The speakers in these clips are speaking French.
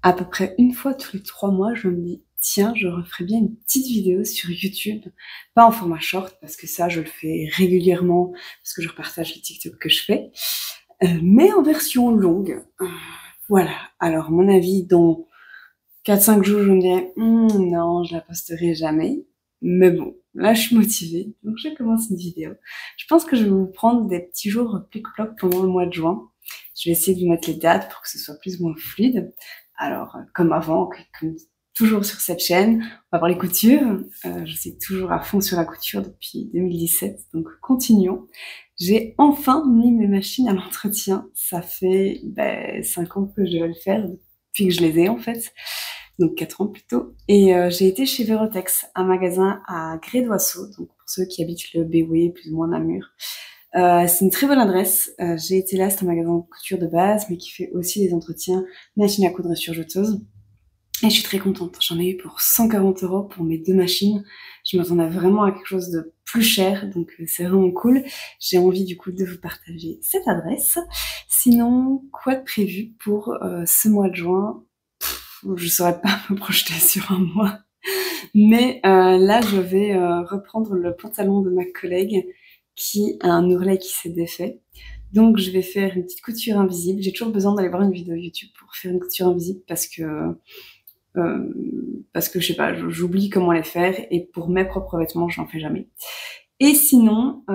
à peu près une fois tous les 3 mois, je me dis tiens, je referais bien une petite vidéo sur YouTube, pas en format short parce que ça je le fais régulièrement parce que je repartage les TikTok que je fais, mais en version longue. Voilà, alors mon avis, dans 4-5 jours je me dirais non, je la posterai jamais, mais bon, là je suis motivée, donc je commence une vidéo. Je pense que je vais vous prendre des petits jours plic-ploc pendant le mois de juin. Je vais essayer de vous mettre les dates pour que ce soit plus ou moins fluide. Alors, comme avant, comme toujours sur cette chaîne, on va voir les coutures. Je suis toujours à fond sur la couture depuis 2017, donc continuons. J'ai enfin mis mes machines à l'entretien. Ça fait 5 ans que je vais le faire, depuis que je les ai en fait, donc 4 ans plutôt. Et j'ai été chez Verotex, un magasin à Gré-d'Oisseau, donc pour ceux qui habitent le Béoué, plus ou moins Namur. C'est une très bonne adresse. J'ai été là, c'est un magasin de couture de base, mais qui fait aussi des entretiens machine à coudre et surjeteuse. Et je suis très contente. J'en ai eu pour 140 € pour mes 2 machines. Je m'attendais vraiment à quelque chose de plus cher, donc c'est vraiment cool. J'ai envie du coup de vous partager cette adresse. Sinon, quoi de prévu pour ce mois de juin? Je saurais pas me projeter sur un mois. Mais là, je vais reprendre le pantalon de ma collègue qui a un ourlet qui s'est défait. Donc je vais faire une petite couture invisible. J'ai toujours besoin d'aller voir une vidéo YouTube pour faire une couture invisible parce que je sais pas, j'oublie comment les faire et pour mes propres vêtements, je n'en fais jamais. Et sinon,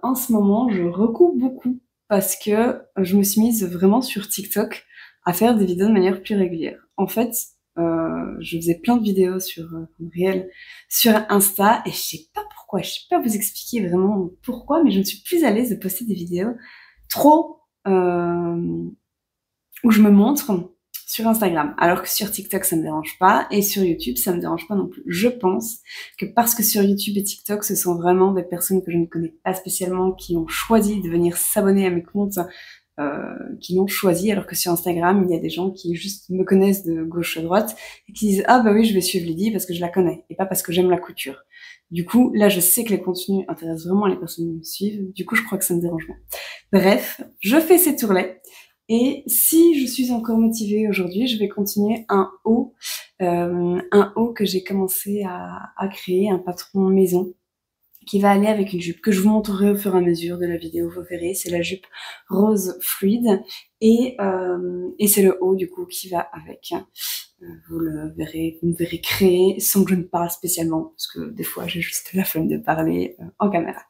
en ce moment, je recoupe beaucoup parce que je me suis mise vraiment sur TikTok à faire des vidéos de manière plus régulière. En fait, je faisais plein de vidéos sur réel sur Insta et je sais pas pourquoi, je sais pas vous expliquer vraiment pourquoi, mais je ne suis plus à l'aise de poster des vidéos trop où je me montre sur Instagram, alors que sur TikTok ça me dérange pas et sur YouTube ça me dérange pas non plus. Je pense que parce que sur YouTube et TikTok ce sont vraiment des personnes que je ne connais pas spécialement qui ont choisi de venir s'abonner à mes comptes, qui l'ont choisi, alors que sur Instagram il y a des gens qui juste me connaissent de gauche à droite et qui disent ah bah oui je vais suivre Lydie parce que je la connais et pas parce que j'aime la couture. Du coup là je sais que les contenus intéressent vraiment les personnes qui me suivent, du coup je crois que ça me dérange moins. Bref, je fais ces tourlets. Et si je suis encore motivée aujourd'hui, je vais continuer un haut que j'ai commencé à créer, un patron maison, qui va aller avec une jupe que je vous montrerai au fur et à mesure de la vidéo, vous verrez, c'est la jupe rose fluide, et c'est le haut du coup qui va avec. Vous me verrez créer sans que je ne parle spécialement, parce que des fois j'ai juste la flemme de parler en caméra.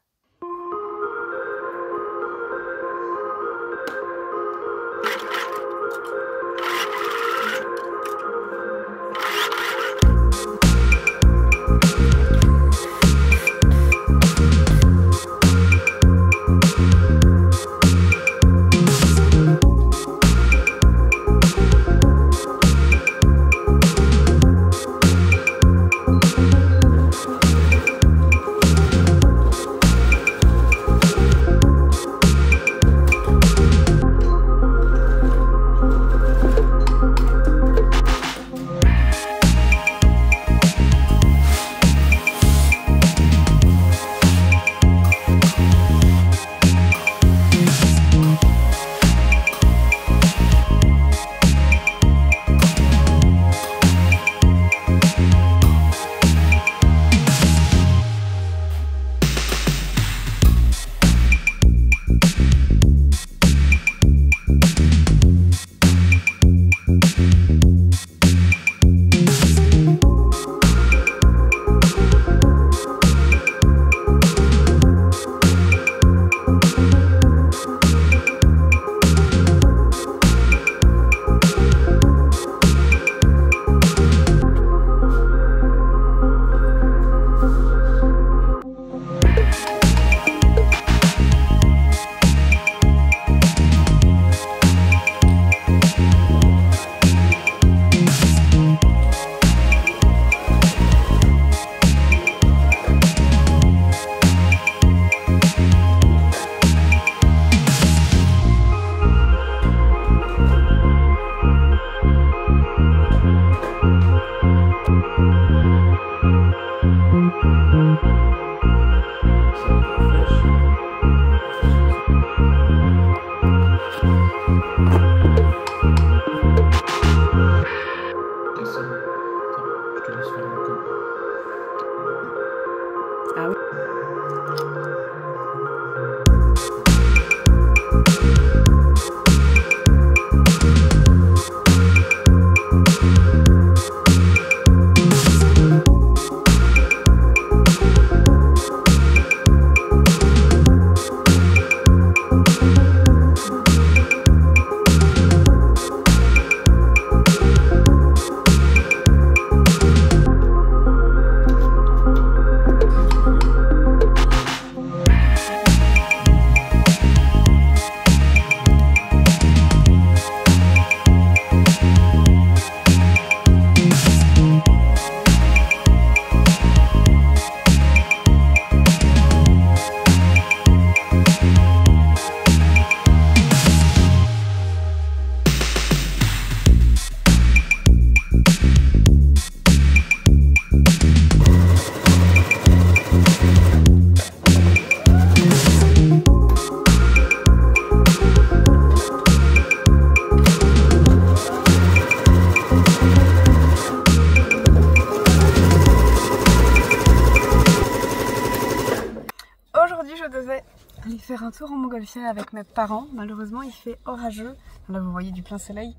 retour en montgolfière avec mes parents. Malheureusement, il fait orageux. Là, vous voyez du plein soleil.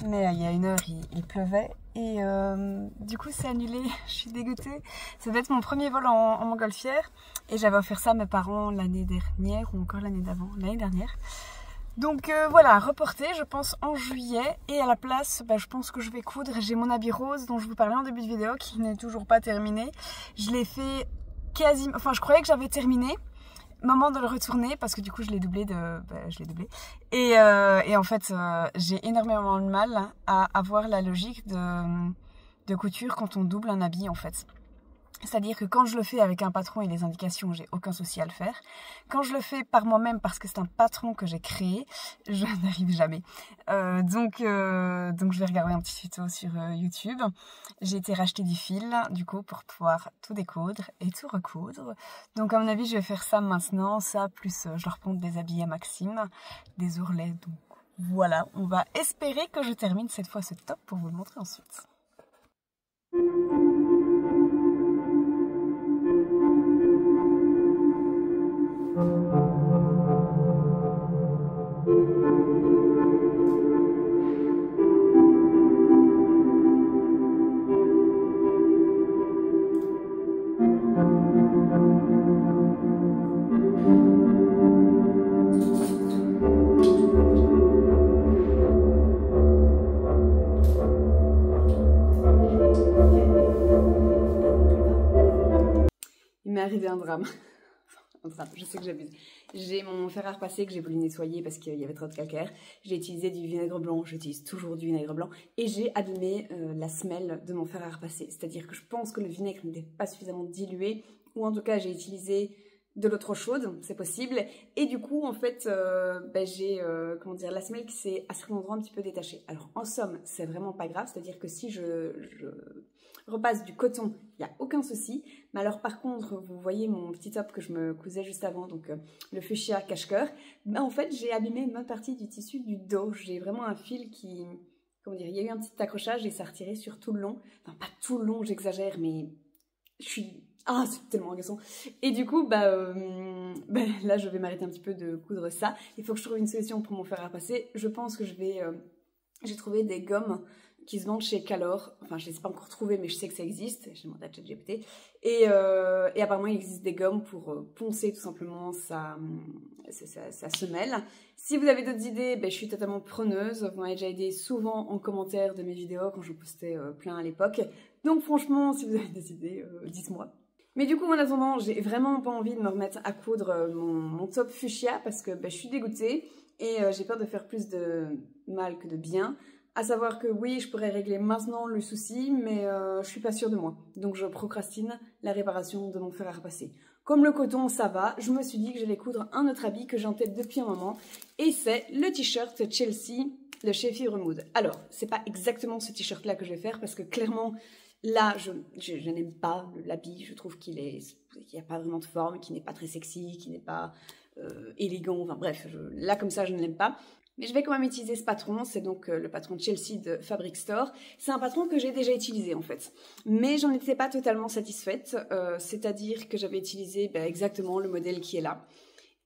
Mais il y a une heure, il pleuvait. Et du coup, c'est annulé. Je suis dégoûtée. Ça va être mon premier vol en montgolfière. Et j'avais offert ça à mes parents l'année dernière ou encore l'année d'avant, l'année dernière. Donc voilà, reporté, je pense en juillet. Et à la place, je pense que je vais coudre. J'ai mon habit rose dont je vous parlais en début de vidéo qui n'est toujours pas terminé. Je l'ai fait quasiment... Enfin, je croyais que j'avais terminé. Moment de le retourner parce que du coup je l'ai doublé et en fait j'ai énormément de mal à avoir la logique de couture quand on double un habit en fait. C'est-à-dire que quand je le fais avec un patron et les indications, j'ai aucun souci à le faire. Quand je le fais par moi-même parce que c'est un patron que j'ai créé, je n'arrive jamais. Donc je vais regarder un petit tuto sur YouTube. J'ai été racheter du fil, du coup, pour pouvoir tout découdre et tout recoudre. Donc à mon avis, je vais faire ça maintenant. Ça, plus je leur ponde des habits à Maxime, des ourlets. Donc voilà, on va espérer que je termine cette fois ce top pour vous le montrer ensuite. Il m'est arrivé un drame. Je sais que j'abuse. J'ai mon fer à repasser que j'ai voulu nettoyer parce qu'il y avait trop de calcaire. J'ai utilisé du vinaigre blanc, j'utilise toujours du vinaigre blanc. Et j'ai abîmé la semelle de mon fer à repasser. C'est-à-dire que je pense que le vinaigre n'était pas suffisamment dilué. Ou en tout cas, j'ai utilisé de l'eau trop chaude, c'est possible. Et du coup, en fait, j'ai la semelle qui s'est à certains endroits un petit peu détachée. Alors en somme, c'est vraiment pas grave. C'est-à-dire que si je repasse du coton, il n'y a aucun souci. Mais alors par contre, vous voyez mon petit top que je me cousais juste avant, donc le fuchsia cache-cœur, en fait j'ai abîmé une bonne partie du tissu du dos. J'ai vraiment un fil qui, il y a eu un petit accrochage et ça a retiré sur tout le long. Enfin pas tout le long, j'exagère, mais je suis... Ah, c'est tellement agaçant. Et du coup, là, je vais m'arrêter un petit peu de coudre ça. Il faut que je trouve une solution pour mon fer à repasser. Je pense que je vais... j'ai trouvé des gommes qui se vendent chez Calor. Enfin, je ne les ai pas encore trouvées, mais je sais que ça existe. J'ai demandé à ChatGPT. Et apparemment, il existe des gommes pour poncer tout simplement sa semelle. Si vous avez d'autres idées, je suis totalement preneuse. Vous m'avez déjà aidé souvent en commentaire de mes vidéos quand je postais plein à l'époque. Donc franchement, si vous avez des idées, dites-moi. Mais du coup, en attendant, j'ai vraiment pas envie de me remettre à coudre mon top fuchsia parce que je suis dégoûtée et j'ai peur de faire plus de mal que de bien. À savoir que oui, je pourrais régler maintenant le souci, mais je suis pas sûre de moi. Donc je procrastine la réparation de mon fer à repasser. Comme le coton, ça va, je me suis dit que j'allais coudre un autre habit que j'ai en tête depuis un moment. Et c'est le t-shirt Chelsea de chez Fibre Mood. Alors, c'est pas exactement ce t-shirt là que je vais faire parce que clairement... Là, je n'aime pas l'habit, je trouve qu'il n'y a pas vraiment de forme, qu'il n'est pas très sexy, qu'il n'est pas élégant, enfin bref, là comme ça je ne l'aime pas. Mais je vais quand même utiliser ce patron, c'est donc le patron Chelsea de Fabric Store. C'est un patron que j'ai déjà utilisé en fait, mais j'en étais pas totalement satisfaite, c'est-à-dire que j'avais utilisé exactement le modèle qui est là.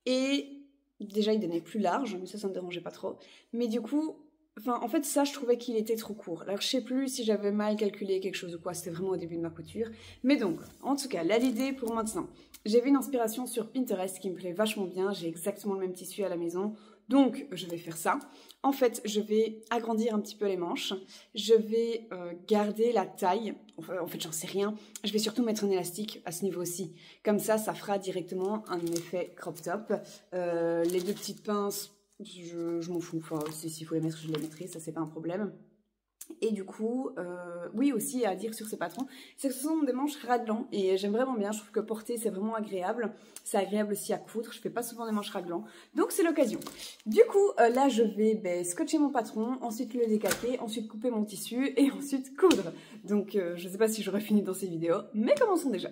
Et déjà il donnait plus large, mais ça me dérangeait pas trop, mais du coup... Enfin, en fait, ça, je trouvais qu'il était trop court. Alors, je sais plus si j'avais mal calculé quelque chose ou quoi. C'était vraiment au début de ma couture. Mais donc, en tout cas, là, l'idée pour maintenant. J'ai vu une inspiration sur Pinterest qui me plaît vachement bien. J'ai exactement le même tissu à la maison. Donc, je vais faire ça. En fait, je vais agrandir un petit peu les manches. Je vais garder la taille. En fait, j'en sais rien. Je vais surtout mettre un élastique à ce niveau-ci. Comme ça fera directement un effet crop top. Les deux petites pinces... Je m'en fous, enfin, s'il faut les mettre, je les mettrai, ça c'est pas un problème. Et du coup, oui aussi à dire sur ce patron, c'est que ce sont des manches raglan et j'aime vraiment bien, je trouve que porter c'est vraiment agréable. C'est agréable aussi à coudre, je fais pas souvent des manches raglan, donc c'est l'occasion. Du coup, là je vais scotcher mon patron, ensuite le décalquer, ensuite couper mon tissu et ensuite coudre. Donc je sais pas si j'aurai fini dans ces vidéos, mais commençons déjà.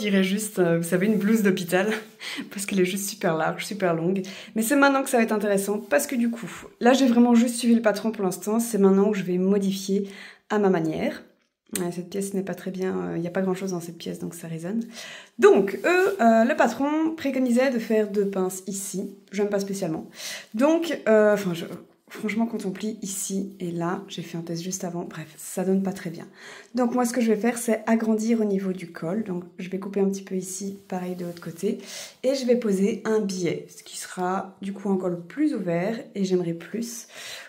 dirait juste, vous savez, une blouse d'hôpital, parce qu'elle est juste super large, super longue. Mais c'est maintenant que ça va être intéressant, parce que du coup, là j'ai vraiment juste suivi le patron pour l'instant, c'est maintenant que je vais modifier à ma manière. Cette pièce n'est pas très bien, il n'y a pas grand chose dans cette pièce, donc ça résonne. Donc, le patron préconisait de faire 2 pinces ici, j'aime pas spécialement. Donc, franchement, quand on plie ici et là, j'ai fait un test juste avant, bref, ça donne pas très bien. Donc moi, ce que je vais faire, c'est agrandir au niveau du col. Donc je vais couper un petit peu ici, pareil de l'autre côté. Et je vais poser un billet, ce qui sera du coup un col plus ouvert et j'aimerais plus.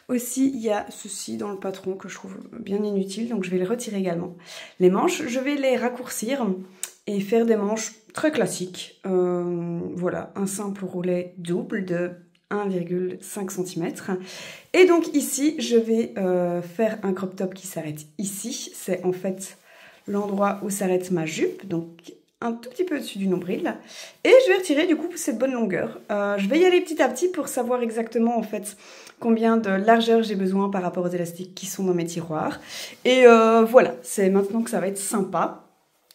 Aussi, il y a ceci dans le patron que je trouve bien inutile, donc je vais le retirer également. Les manches, je vais les raccourcir et faire des manches très classiques. Voilà, un simple roulet double de 1,5 cm. Et donc ici, je vais faire un crop top qui s'arrête ici. C'est en fait l'endroit où s'arrête ma jupe, donc un tout petit peu au-dessus du nombril. Et je vais retirer du coup cette bonne longueur. Je vais y aller petit à petit pour savoir exactement en fait combien de largeur j'ai besoin par rapport aux élastiques qui sont dans mes tiroirs. Et voilà, c'est maintenant que ça va être sympa.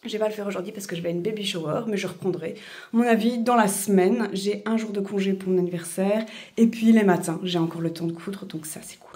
Je vais pas le faire aujourd'hui parce que je vais à une baby shower, mais je reprendrai. À mon avis, dans la semaine, j'ai un jour de congé pour mon anniversaire. Et puis les matins, j'ai encore le temps de coudre, donc ça c'est cool.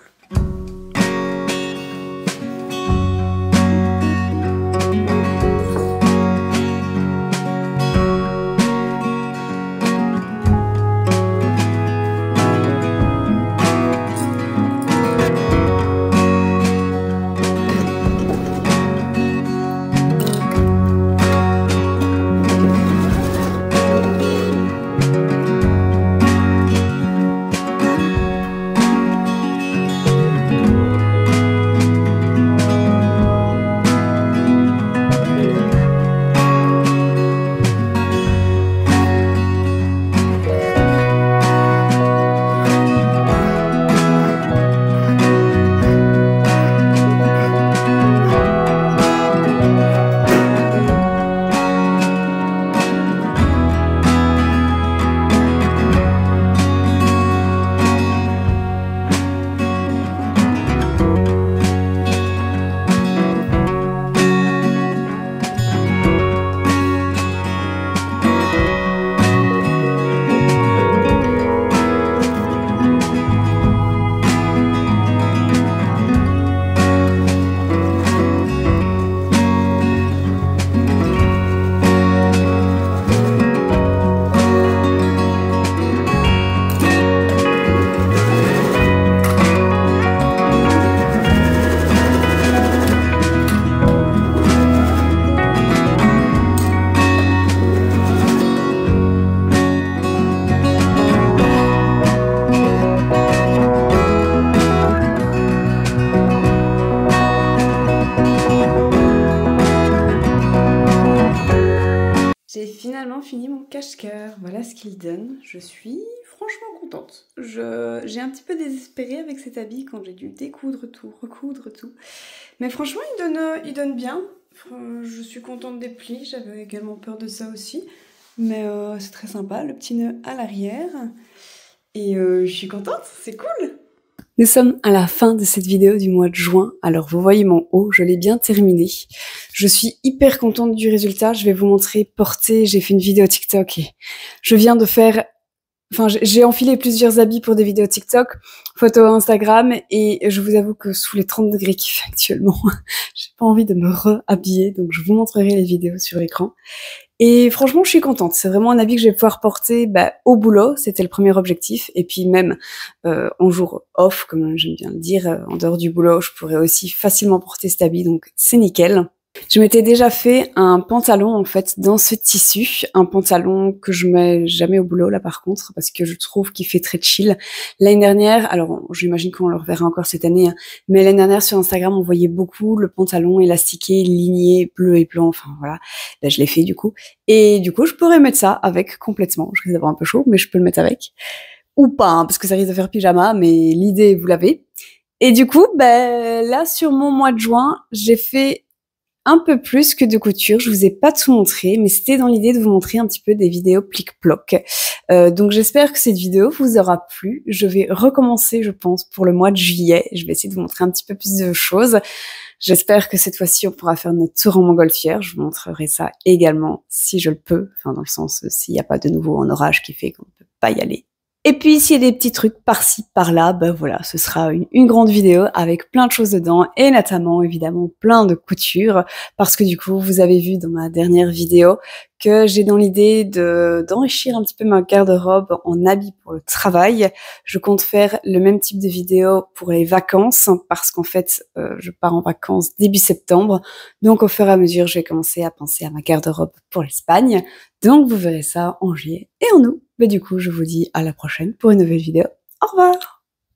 J'ai finalement fini mon cache-cœur, voilà ce qu'il donne. Je suis franchement contente. J'ai un petit peu désespéré avec cet habit quand j'ai dû découdre tout, recoudre tout. Mais franchement, il donne bien. Je suis contente des plis, j'avais également peur de ça aussi. Mais c'est très sympa, le petit nœud à l'arrière. Et je suis contente, c'est cool. Nous sommes à la fin de cette vidéo du mois de juin. Alors vous voyez mon haut, je l'ai bien terminé. Je suis hyper contente du résultat. Je vais vous montrer portée. J'ai fait une vidéo TikTok et je viens de faire... Enfin, j'ai enfilé plusieurs habits pour des vidéos TikTok, photos Instagram, et je vous avoue que sous les 30 degrés qu'il fait actuellement, j'ai pas envie de me re-habiller, donc je vous montrerai les vidéos sur l'écran. Et franchement, je suis contente. C'est vraiment un habit que je vais pouvoir porter au boulot. C'était le premier objectif. Et puis même en jour off, comme j'aime bien le dire, en dehors du boulot, je pourrais aussi facilement porter cet habit. Donc c'est nickel. Je m'étais déjà fait un pantalon en fait dans ce tissu, un pantalon que je mets jamais au boulot là par contre parce que je trouve qu'il fait très chill. L'année dernière, alors j'imagine qu'on le reverra encore cette année, hein, mais l'année dernière sur Instagram on voyait beaucoup le pantalon élastiqué, ligné, bleu et blanc, enfin voilà, là, je l'ai fait du coup. Et du coup je pourrais mettre ça avec complètement, je risque d'avoir un peu chaud mais je peux le mettre avec. Ou pas, hein, parce que ça risque de faire pyjama, mais l'idée vous l'avez. Et du coup, là sur mon mois de juin, j'ai fait un peu plus que de couture. Je vous ai pas tout montré, mais c'était dans l'idée de vous montrer un petit peu des vidéos plic-ploc. Donc j'espère que cette vidéo vous aura plu. Je vais recommencer, je pense, pour le mois de juillet. Je vais essayer de vous montrer un petit peu plus de choses. J'espère que cette fois-ci, on pourra faire notre tour en montgolfière. Je vous montrerai ça également, si je le peux. Enfin, dans le sens, s'il n'y a pas de nouveau un orage qui fait qu'on ne peut pas y aller. Et puis, s'il y a des petits trucs par-ci, par-là, ben voilà, ce sera une grande vidéo avec plein de choses dedans et notamment, évidemment, plein de couture parce que du coup, vous avez vu dans ma dernière vidéo que j'ai dans l'idée d'enrichir un petit peu ma garde-robe en habits pour le travail. Je compte faire le même type de vidéo pour les vacances parce qu'en fait, je pars en vacances début septembre. Donc, au fur et à mesure, je vais commencer à penser à ma garde-robe pour l'Espagne. Donc, vous verrez ça en juillet et en août. Mais du coup, je vous dis à la prochaine pour une nouvelle vidéo. Au revoir!